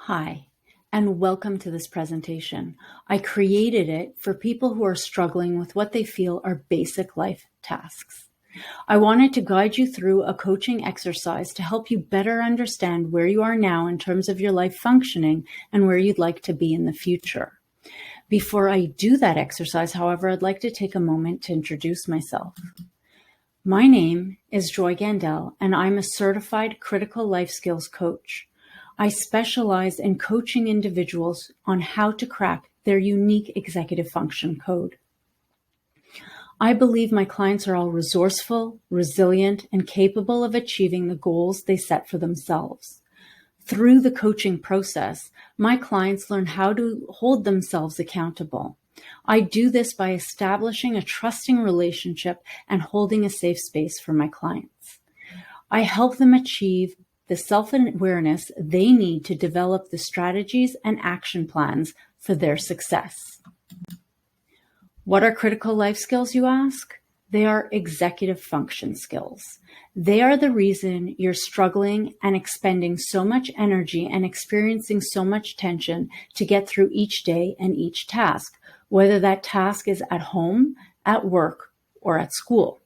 Hi, and welcome to this presentation. I created it for people who are struggling with what they feel are basic life tasks. I wanted to guide you through a coaching exercise to help you better understand where you are now in terms of your life functioning and where you'd like to be in the future. Before I do that exercise, however, I'd like to take a moment to introduce myself. My name is Joy Gandel, and I'm a certified critical life skills coach. I specialize in coaching individuals on how to crack their unique executive function code. I believe my clients are all resourceful, resilient, and capable of achieving the goals they set for themselves. Through the coaching process, my clients learn how to hold themselves accountable. I do this by establishing a trusting relationship and holding a safe space for my clients. I help them achieve the self-awareness they need to develop the strategies and action plans for their success. What are critical life skills, you ask? They are executive function skills. They are the reason you're struggling and expending so much energy and experiencing so much tension to get through each day and each task, whether that task is at home, at work, or at school.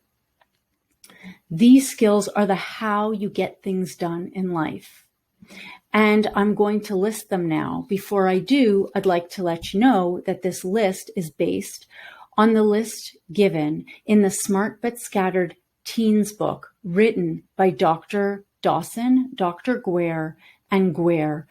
These skills are the how you get things done in life. And I'm going to list them now. Before I do, I'd like to let you know that this list is based on the list given in the Smart But Scattered Teens book written by Dr. Dawson, Dr. Guare, and Guare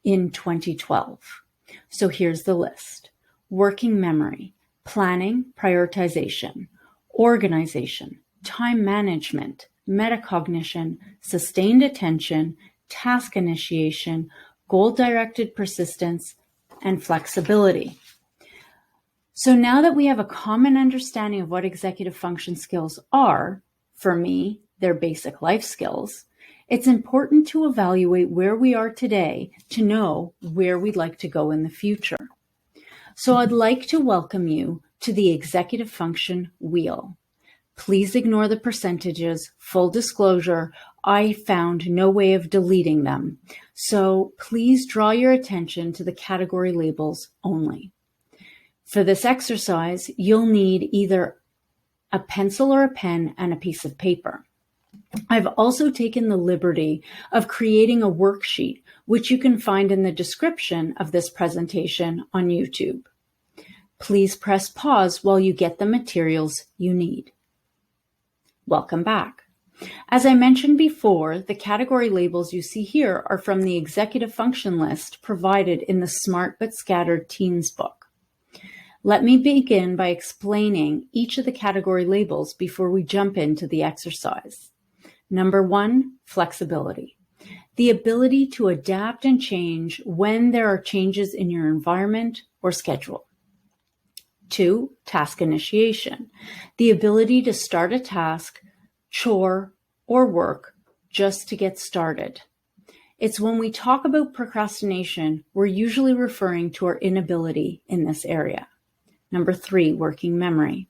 in 2012. So here's the list. Working memory, planning, prioritization, organization, time management, metacognition, sustained attention, task initiation, goal-directed persistence, and flexibility. So now that we have a common understanding of what executive function skills are, for me, they're basic life skills, it's important to evaluate where we are today to know where we'd like to go in the future. So I'd like to welcome you to the executive function wheel. Please ignore the percentages. Full disclosure, I found no way of deleting them. So please draw your attention to the category labels only. For this exercise, you'll need either a pencil or a pen and a piece of paper. I've also taken the liberty of creating a worksheet, which you can find in the description of this presentation on YouTube. Please press pause while you get the materials you need. Welcome back. As I mentioned before, the category labels you see here are from the executive function list provided in the Smart But Scattered Teens book. Let me begin by explaining each of the category labels before we jump into the exercise. Number 1, flexibility. The ability to adapt and change when there are changes in your environment or schedule. 2, task initiation. The ability to start a task, chore, or work just to get started. It's when we talk about procrastination, we're usually referring to our inability in this area. Number 3, working memory.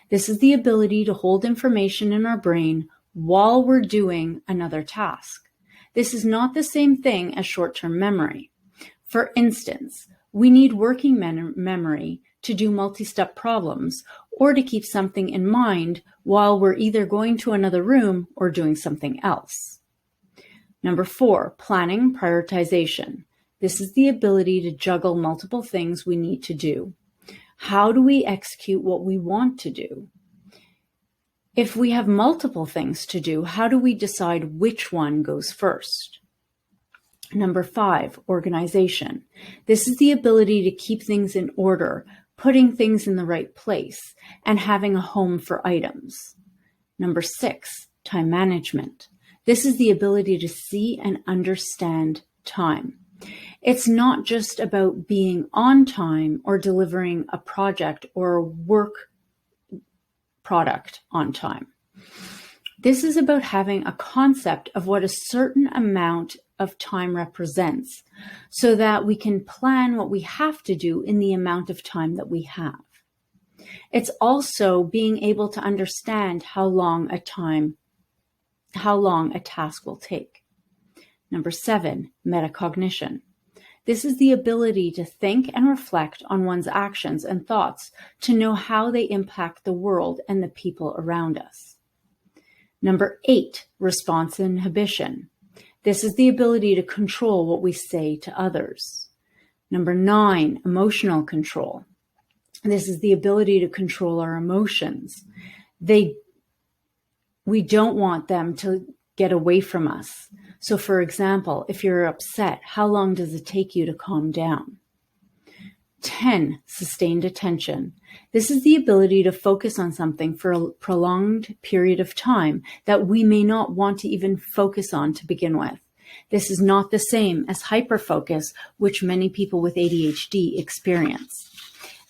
This is the ability to hold information in our brain while we're doing another task. This is not the same thing as short-term memory. For instance, we need working memory to do multi-step problems or to keep something in mind while we're either going to another room or doing something else. Number 4, planning, prioritization. This is the ability to juggle multiple things we need to do. How do we execute what we want to do? If we have multiple things to do, how do we decide which one goes first? Number 5, organization. This is the ability to keep things in order, putting things in the right place, and having a home for items. Number 6, time management. This is the ability to see and understand time. It's not just about being on time or delivering a project or a work product on time. This is about having a concept of what a certain amount of time represents so that we can plan what we have to do in the amount of time that we have. It's also being able to understand how long a task will take. Number 7, metacognition. This is the ability to think and reflect on one's actions and thoughts to know how they impact the world and the people around us. Number 8, response inhibition. This is the ability to control what we say to others. Number 9, emotional control. This is the ability to control our emotions. We don't want them to get away from us. So for example, if you're upset, how long does it take you to calm down? 10, sustained attention. This is the ability to focus on something for a prolonged period of time that we may not want to even focus on to begin with. This is not the same as hyperfocus, which many people with ADHD experience.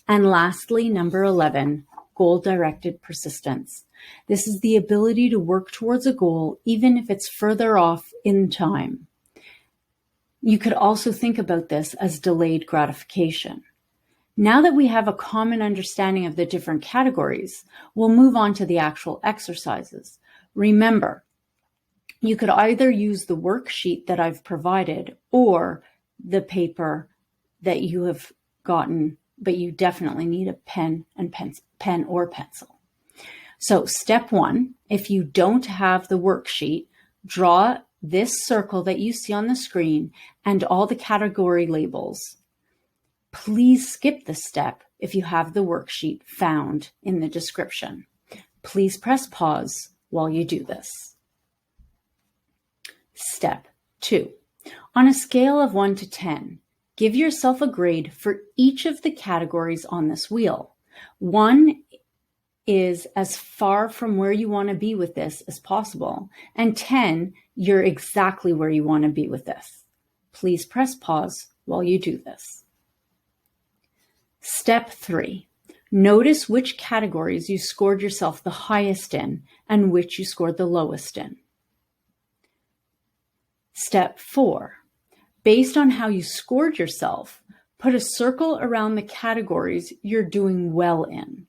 And lastly, number 11, goal-directed persistence. This is the ability to work towards a goal even if it's further off in time. You could also think about this as delayed gratification. Now that we have a common understanding of the different categories, we'll move on to the actual exercises. Remember, you could either use the worksheet that I've provided or the paper that you have gotten, but you definitely need a pen or pencil. So step 1, if you don't have the worksheet, draw this circle that you see on the screen and all the category labels. Please skip this step if you have the worksheet found in the description. Please press pause while you do this. Step 2. On a scale of 1 to 10, give yourself a grade for each of the categories on this wheel. 1 is as far from where you want to be with this as possible, and 10, you're exactly where you want to be with this. Please press pause while you do this. Step 3. Notice which categories you scored yourself the highest in and which you scored the lowest in. Step 4. Based on how you scored yourself, put a circle around the categories you're doing well in.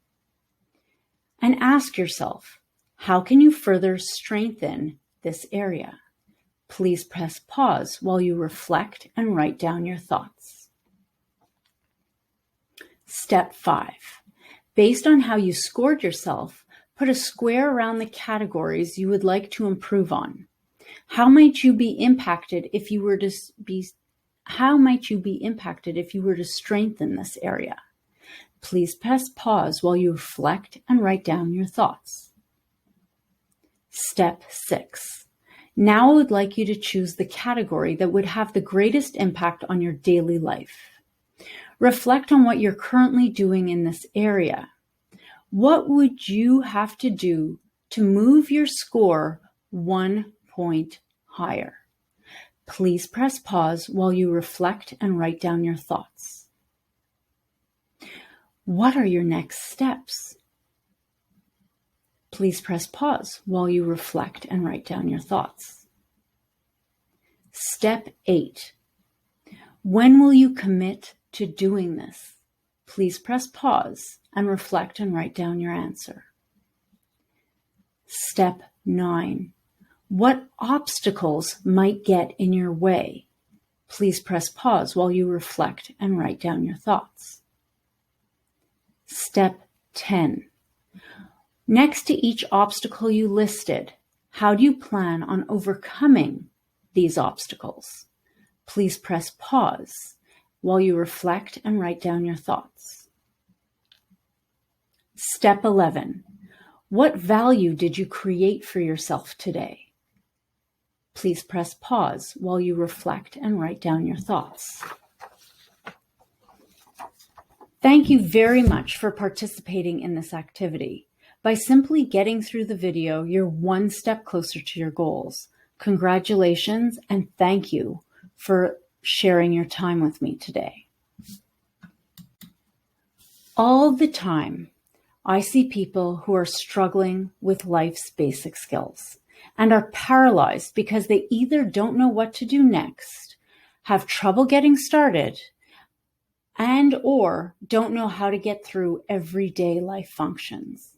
And ask yourself, how can you further strengthen this area? Please press pause while you reflect and write down your thoughts. Step 5. Based on how you scored yourself, put a square around the categories you would like to improve on. How might you be impacted if you were to strengthen this area? Please press pause while you reflect and write down your thoughts. Step 6. Now I would like you to choose the category that would have the greatest impact on your daily life. Reflect on what you're currently doing in this area. What would you have to do to move your score 1 point higher? Please press pause while you reflect and write down your thoughts. What are your next steps? Please press pause while you reflect and write down your thoughts. Step 8. When will you commit to doing this? Please press pause and reflect and write down your answer. Step 9. What obstacles might get in your way? Please press pause while you reflect and write down your thoughts. Step 10. Next to each obstacle you listed, how do you plan on overcoming these obstacles? Please press pause while you reflect and write down your thoughts. Step 11. What value did you create for yourself today? Please press pause while you reflect and write down your thoughts. Thank you very much for participating in this activity. By simply getting through the video, you're one step closer to your goals. Congratulations and thank you for sharing your time with me today. All the time, I see people who are struggling with life's basic skills and are paralyzed because they either don't know what to do next, have trouble getting started, and or don't know how to get through everyday life functions.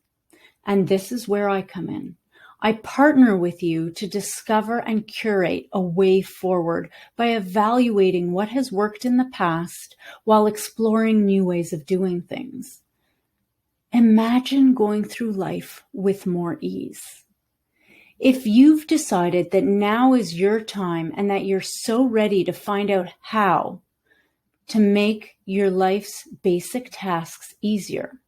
And this is where I come in. I partner with you to discover and curate a way forward by evaluating what has worked in the past while exploring new ways of doing things. Imagine going through life with more ease. If you've decided that now is your time and that you're so ready to find out how to make your life's basic tasks easier,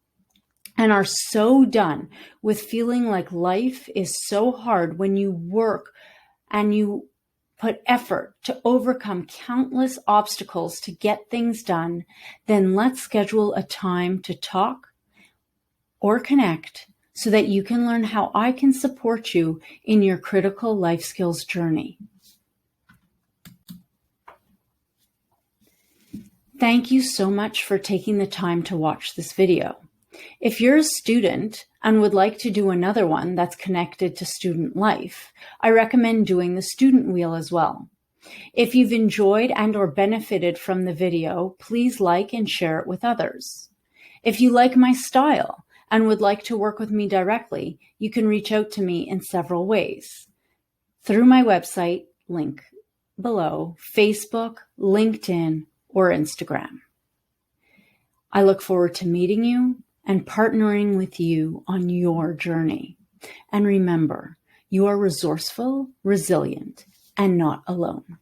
and are so done with feeling like life is so hard when you work and you put effort to overcome countless obstacles to get things done, then let's schedule a time to talk or connect so that you can learn how I can support you in your critical life skills journey. Thank you so much for taking the time to watch this video. If you're a student and would like to do another one that's connected to student life, I recommend doing the student wheel as well. If you've enjoyed and or benefited from the video, please like and share it with others. If you like my style and would like to work with me directly, you can reach out to me in several ways. Through my website, link below, Facebook, LinkedIn, or Instagram. I look forward to meeting you and partnering with you on your journey. And remember, you are resourceful, resilient, and not alone.